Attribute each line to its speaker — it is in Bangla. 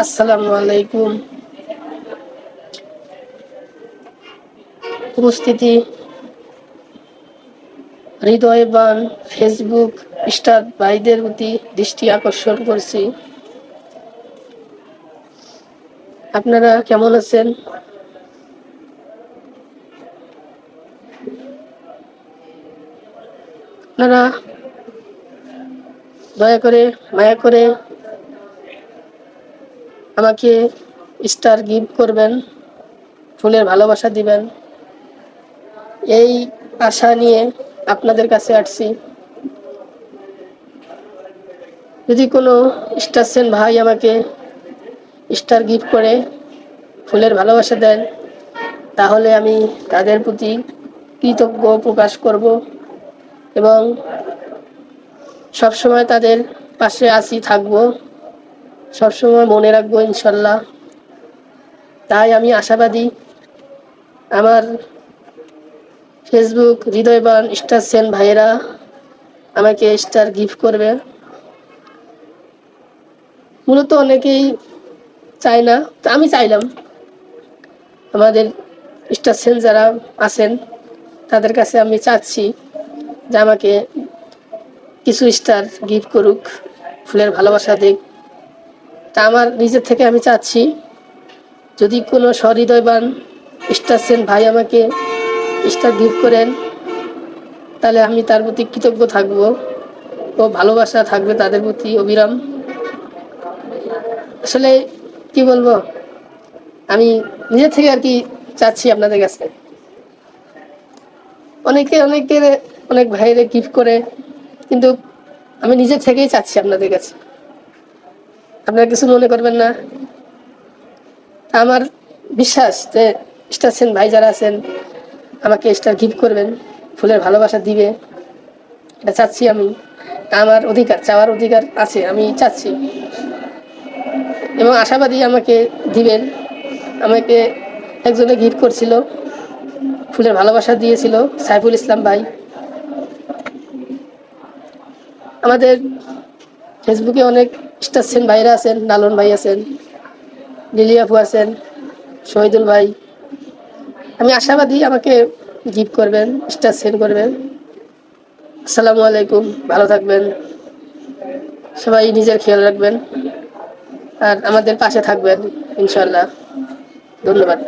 Speaker 1: আসসালামু আলাইকুম। উপস্থিতি হৃদয়বান ফেসবুক স্টার ভাইদের প্রতি দৃষ্টি আকর্ষণ করছি। আপনারা কেমন আছেন? আপনারা দয়া করে মায়া করে আমাকে স্টার গিফট করবেন, ফুলের ভালোবাসা দিবেন, এই আশা নিয়ে আপনাদের কাছে আসছি। যদি কোনো স্টার সেন ভাই আমাকে স্টার গিফট করে ফুলের ভালোবাসা দেন, তাহলে আমি তাদের প্রতি কৃতজ্ঞ প্রকাশ করব এবং সবসময় তাদের পাশে আছি, থাকবো, সবসময় মনে রাখবো ইনশাল্লাহ। তাই আমি আশাবাদী আমার ফেসবুক হৃদয়বান স্টার সেন ভাইয়েরা আমাকে স্টার গিফট করবে। মূলত অনেকেই চায় না, তা আমি চাইলাম আমাদের স্টার সেন যারা আছেন তাদের কাছে আমি চাচ্ছি যে আমাকে কিছু স্টার গিফট করুক, ফুলের ভালোবাসা দিক। তা আমার নিজের থেকে আমি চাচ্ছি যদি কোনো সহৃদয়বান স্টার সেন ভাই আমাকে স্টার গিফট করেন, তাহলে আমি তার প্রতি কৃতজ্ঞ থাকব ও ভালোবাসা থাকবে তাদের প্রতি অবিরাম। আসলে কি বলবো, আমি নিজের থেকে আর কি চাচ্ছি আপনাদের কাছে। অনেকের অনেক ভাইরে গিফট করে, কিন্তু আমি নিজের থেকেই চাচ্ছি আপনাদের কাছে। আপনারা কিছু মনে করবেন না। আমার বিশ্বাস যে স্টার সেন ভাই যারা আছেন আমাকে স্টার গিফট করবেন, ফুলের ভালোবাসা দিবে, এটা চাচ্ছি আমি। আমার অধিকার, চাওয়ার অধিকার আছে, আমি চাচ্ছি এবং আশাবাদী আমাকে দিবেন। আমাকে একজনে গিফট করছিল, ফুলের ভালোবাসা দিয়েছিল, সাইফুল ইসলাম ভাই। আমাদের ফেসবুকে অনেক স্টার সেন ভাইরা আছেন, লালন ভাই আছেন, লিলি আপু আছেন, শহীদুল ভাই। আমি আশাবাদী আমাকে গিফট করবেন, স্টার সেন্ড করবেন। আসসালামু আলাইকুম, ভালো থাকবেন সবাই, নিজের খেয়াল রাখবেন আর আমাদের পাশে থাকবেন ইনশাল্লাহ। ধন্যবাদ।